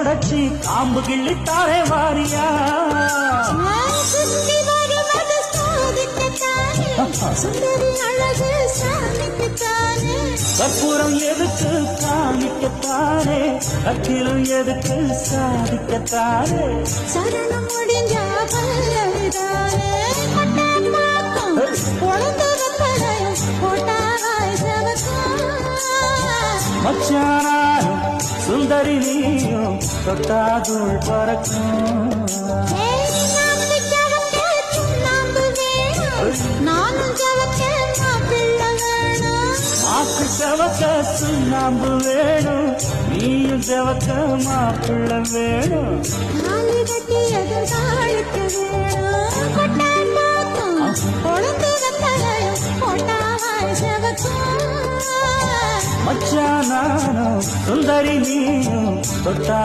உடச்சி காம்பு கிள்ளித்தாரே வாரியா கற்பூரம் எதுக்கு காணிக்கத்தானே கத்திரம் எதுக்கு சாதிக்கத்தானே சரணம் முடிஞ்ச பல்லவிதானே மச்சானாரும் சுந்தரி நீயும் தொட்டாதுள் பறக்கும் நானும் மாக்கு செவக்க சுண்ணாம்பு வேணும் நீயும் செவக்க மாப்பிள்ள வேணும் தாலி கட்டியது தாழிக்க வேணும் கொழுந்து வெத்தலையும் போட்டாவாய் செவக்கும் மச்சானாரும் சுந்தரி நீயும் தொட்டா